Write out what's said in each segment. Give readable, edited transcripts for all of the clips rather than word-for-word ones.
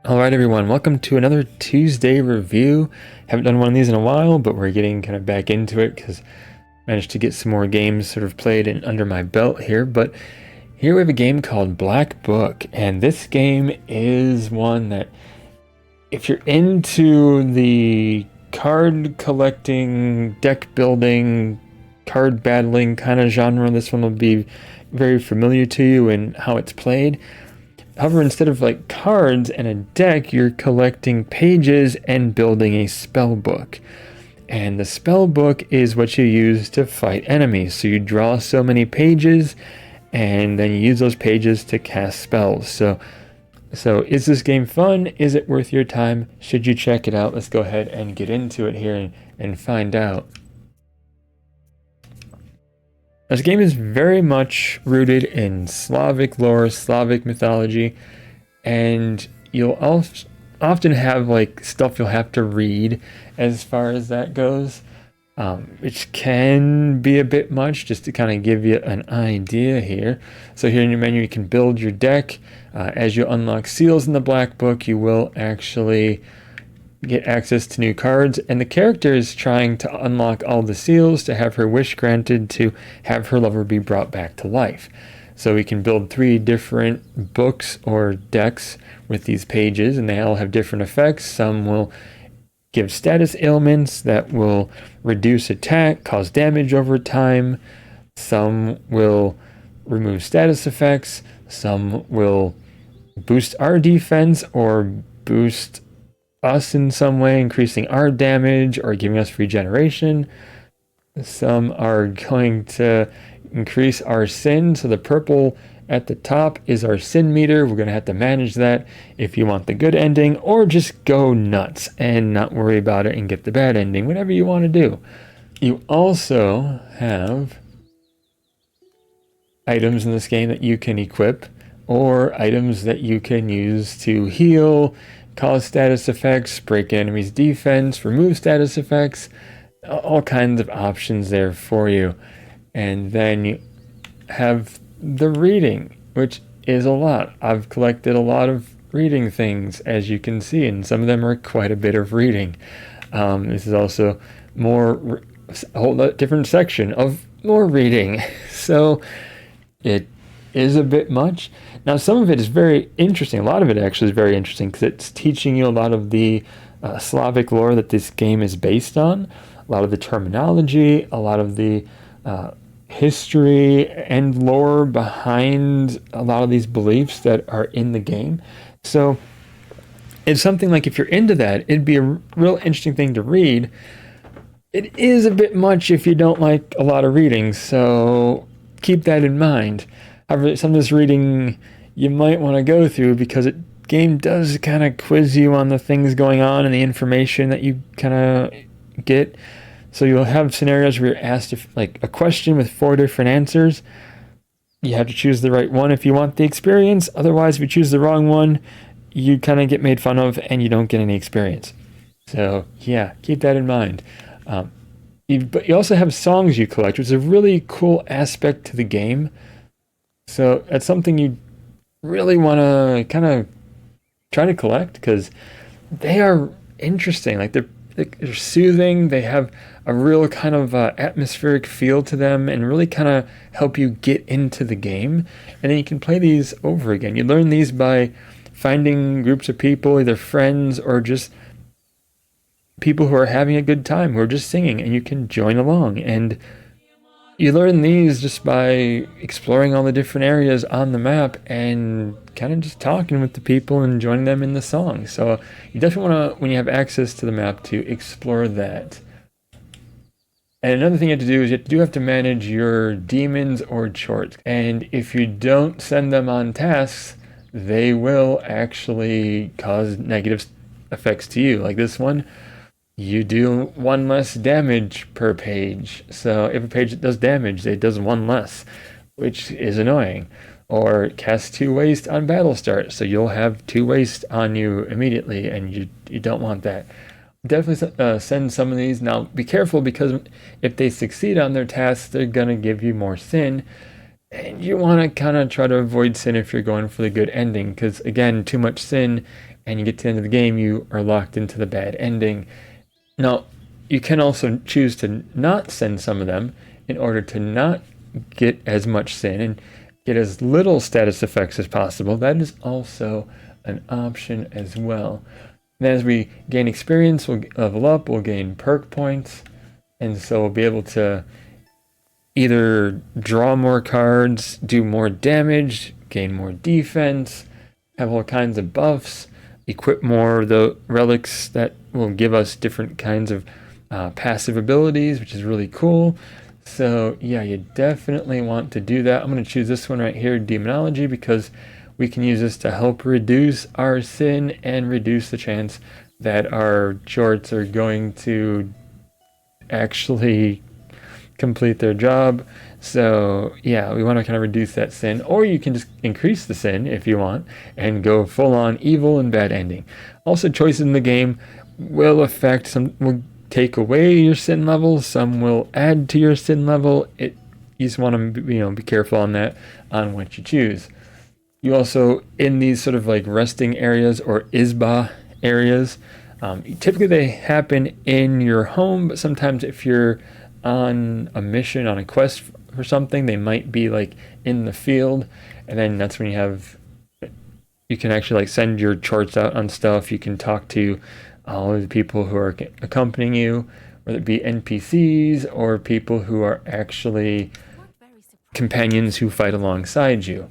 All right, everyone, welcome to another Tuesday review. Haven't done one of these in a while, but we're getting kind of back into it because I managed to get some more games sort of played and under my belt here. But here we have a game called Black Book, and this game is one that if you're into the card collecting, deck building, card battling kind of genre, this one will be very familiar to you and how it's played. However, instead of like cards and a deck, you're collecting pages and building a spell book. And the spell book is what you use to fight enemies. So you draw so many pages and then you use those pages to cast spells. So is this game fun? Is it worth your time? Should you check it out? Let's go ahead and get into it here and find out. This game is very much rooted in Slavic lore, Slavic mythology, and you'll often have like stuff you'll have to read as far as that goes, which can be a bit much just to kind of give you an idea here. So here in your menu you can build your deck. As you unlock seals in the Black Book, you will actually get access to new cards, and the character is trying to unlock all the seals to have her wish granted to have her lover be brought back to life. So we can build 3 different books or decks with these pages, and they all have different effects. Some will give status ailments that will reduce attack, cause damage over time. Some will remove status effects. Some will boost our defense or boost us in some way, increasing our damage or giving us regeneration. Some are going to increase our sin, so the purple at the top is our sin meter. We're going to have to manage that if you want the good ending, or just go nuts and not worry about it and get the bad ending, whatever you want to do. You also have items in this game that you can equip, or items that you can use to heal, cause status effects, break enemies' defense, remove status effects, all kinds of options there for you. And then you have the reading, which is a lot. I've collected a lot of reading things, as you can see, and some of them are quite a bit of reading. This is also a whole different section of more reading. So it is a bit much. Now, some of it is very interesting. A lot of it actually is very interesting because it's teaching you a lot of the Slavic lore that this game is based on, a lot of the terminology, a lot of the history and lore behind a lot of these beliefs that are in the game. So it's something like if you're into that, it'd be a real interesting thing to read. It is a bit much if you don't like a lot of reading, so keep that in mind. However, some of this reading you might want to go through because the game does kind of quiz you on the things going on and the information that you kind of get. So you'll have scenarios where you're asked like a question with 4 different answers. You have to choose the right one if you want the experience. Otherwise, if you choose the wrong one, you kind of get made fun of and you don't get any experience. So yeah, keep that in mind. But you also have songs you collect, which is a really cool aspect to the game. So that's something you really want to kind of try to collect because they are interesting. Like they're soothing. They have a real kind of atmospheric feel to them and really kind of help you get into the game. And then you can play these over again. You learn these by finding groups of people, either friends or just people who are having a good time, who are just singing, and you can join along. And you learn these just by exploring all the different areas on the map and kind of just talking with the people and joining them in the song. So you definitely want to, when you have access to the map, to explore that. And another thing you have to do is you have to manage your demons or chorts. And if you don't send them on tasks, they will actually cause negative effects to you. Like this one, you do 1 less damage per page. So if a page does damage, it does 1 less, which is annoying. Or cast 2 waste on battle start, so you'll have 2 waste on you immediately, and you don't want that. Definitely send some of these. Now be careful, because if they succeed on their tasks, they're gonna give you more sin, and you want to kind of try to avoid sin if you're going for the good ending, because again, too much sin and you get to the end of the game, you are locked into the bad ending. Now, you can also choose to not send some of them in order to not get as much sin and get as little status effects as possible. That is also an option as well. And as we gain experience, we'll level up, we'll gain perk points, and so we'll be able to either draw more cards, do more damage, gain more defense, have all kinds of buffs, equip more of the relics that will give us different kinds of passive abilities, which is really cool. So yeah, you definitely want to do that. I'm going to choose this one right here, Demonology, because we can use this to help reduce our sin and reduce the chance that our jorts are going to actually complete their job. So yeah, we want to kind of reduce that sin, or you can just increase the sin if you want and go full on evil and bad ending. Also, choices in the game will affect will take away your sin level, some will add to your sin level. You just want to be careful on that, on what you choose. You also, in these sort of like resting areas or Isba areas, typically they happen in your home, but sometimes if you're on a mission, on a quest for something, they might be like in the field, and then that's when you can actually like send your charts out on stuff. You can talk to all of the people who are accompanying you, whether it be NPCs or people who are actually companions who fight alongside you.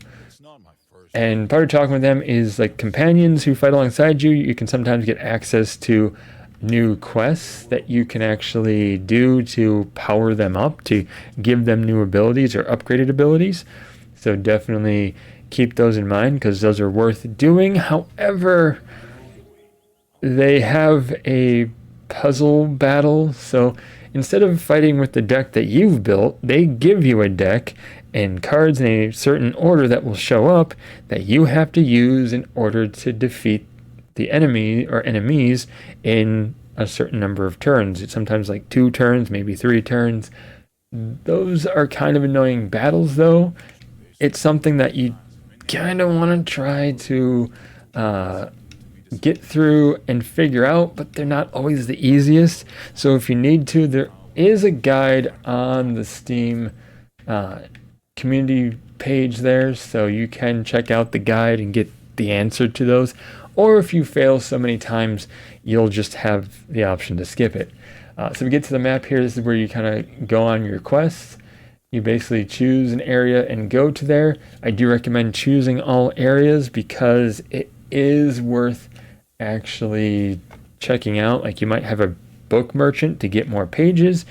And part of talking with them is like companions who fight alongside you. You can sometimes get access to new quests that you can actually do to power them up, to give them new abilities or upgraded abilities. So definitely keep those in mind, because those are worth doing. However, they have a puzzle battle. So instead of fighting with the deck that you've built, they give you a deck and cards in a certain order that will show up that you have to use in order to defeat the enemy or enemies in a certain number of turns. It's sometimes like 2 turns, maybe 3 turns. Those are kind of annoying battles, though. It's something that you kind of want to try to get through and figure out, but they're not always the easiest. So if you need to, there is a guide on the Steam community page there, so you can check out the guide and get the answer to those. Or if you fail so many times, you'll just have the option to skip it. So we get to the map here. This is where you kind of go on your quests. You basically choose an area and go to there. I do recommend choosing all areas because it is worth actually checking out. Like, you might have a book merchant to get more pages.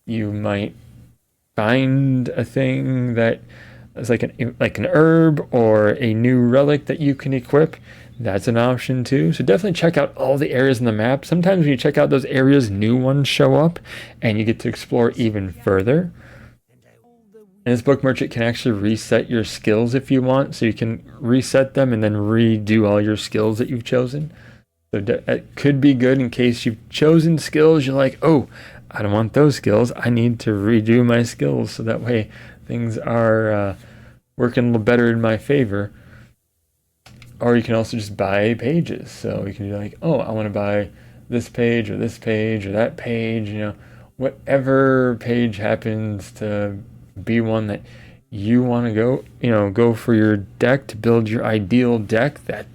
You might find a thing that is like an herb or a new relic that you can equip. That's an option too. So definitely check out all the areas in the map. Sometimes when you check out those areas, new ones show up and you get to explore even further. And this book merchant can actually reset your skills if you want. So you can reset them and then redo all your skills that you've chosen. So that could be good in case you've chosen skills. You're like, oh, I don't want those skills. I need to redo my skills so that way things are working a little better in my favor. Or you can also just buy pages. So you can be like, oh, I want to buy this page or that page, whatever page happens to be one that you want to go for your deck to build your ideal deck, that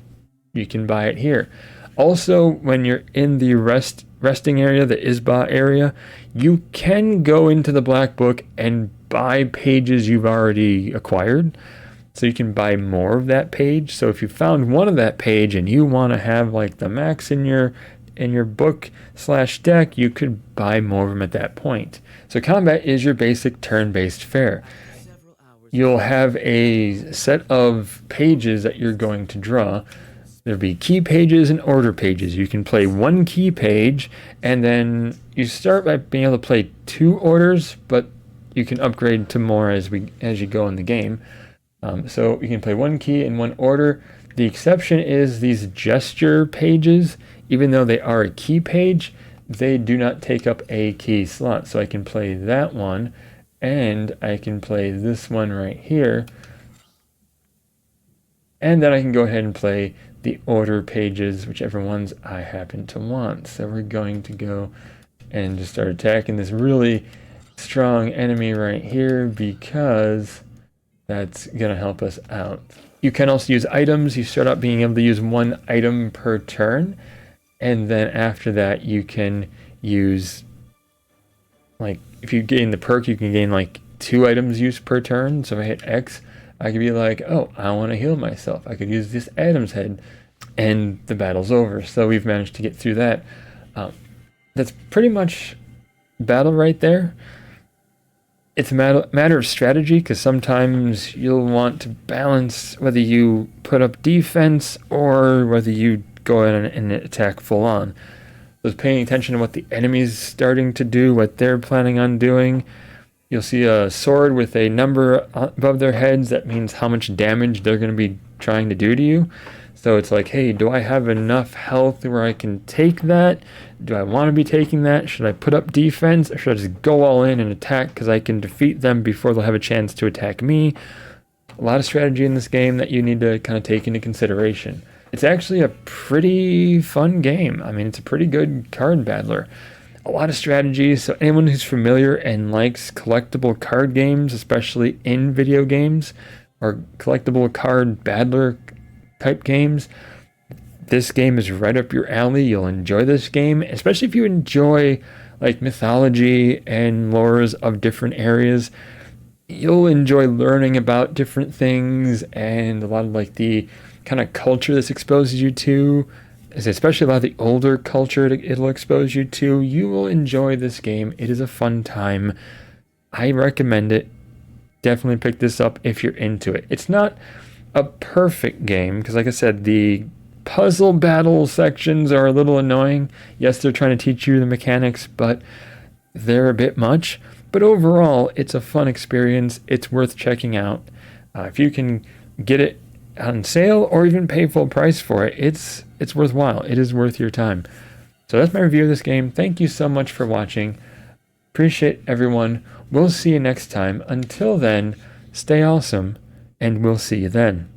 you can buy it here. Also, when you're in the resting area, the Isba area, you can go into the Black Book and buy pages you've already acquired. So you can buy more of that page. So if you found one of that page and you want to have like the max in your book/deck, you could buy more of them at that point. So combat is your basic turn-based fare. You'll have a set of pages that you're going to draw. There'll be key pages and order pages. You can play one key page, and then you start by being able to play 2 orders, but you can upgrade to more as you go in the game. So you can play 1 key and 1 order. The exception is these gesture pages. Even though they are a key page, they do not take up a key slot. So I can play that one, and I can play this one right here. And then I can go ahead and play the order pages, whichever ones I happen to want. So we're going to go and just start attacking this really strong enemy right here because that's gonna help us out. You can also use items. You start out being able to use 1 item per turn, and then after that you can use, like, if you gain the perk, you can gain like 2 items used per turn. So if I hit X, I could be like, oh, I want to heal myself. I could use this Adam's head, and the battle's over. So we've managed to get through that. That's pretty much battle right there. It's a matter of strategy, because sometimes you'll want to balance whether you put up defense or whether you go in and attack full on. So paying attention to what the enemy's starting to do, what they're planning on doing. You'll see a sword with a number above their heads. That means how much damage they're going to be trying to do to you. So it's like, hey, do I have enough health where I can take that? Do I want to be taking that? Should I put up defense, or should I just go all in and attack because I can defeat them before they'll have a chance to attack me? A lot of strategy in this game that you need to kind of take into consideration. It's actually a pretty fun game. I mean, it's a pretty good card battler. A lot of strategies, so anyone who's familiar and likes collectible card games, especially in video games, or collectible card battler type games, this game is right up your alley. You'll enjoy this game, especially if you enjoy like mythology and lores of different areas. You'll enjoy learning about different things and a lot of like the kind of culture this exposes you to, especially a lot of the older culture it'll expose you to. You will enjoy this game. It is a fun time. I recommend it. Definitely pick this up if you're into it. It's not a perfect game because, like I said, the puzzle battle sections are a little annoying. Yes, they're trying to teach you the mechanics, but they're a bit much. But overall, it's a fun experience. It's worth checking out. If you can get it on sale or even pay full price for it, it's worthwhile. It is worth your time. So that's my review of this game. Thank you so much for watching. Appreciate everyone. We'll see you next time. Until then, stay awesome, and we'll see you then.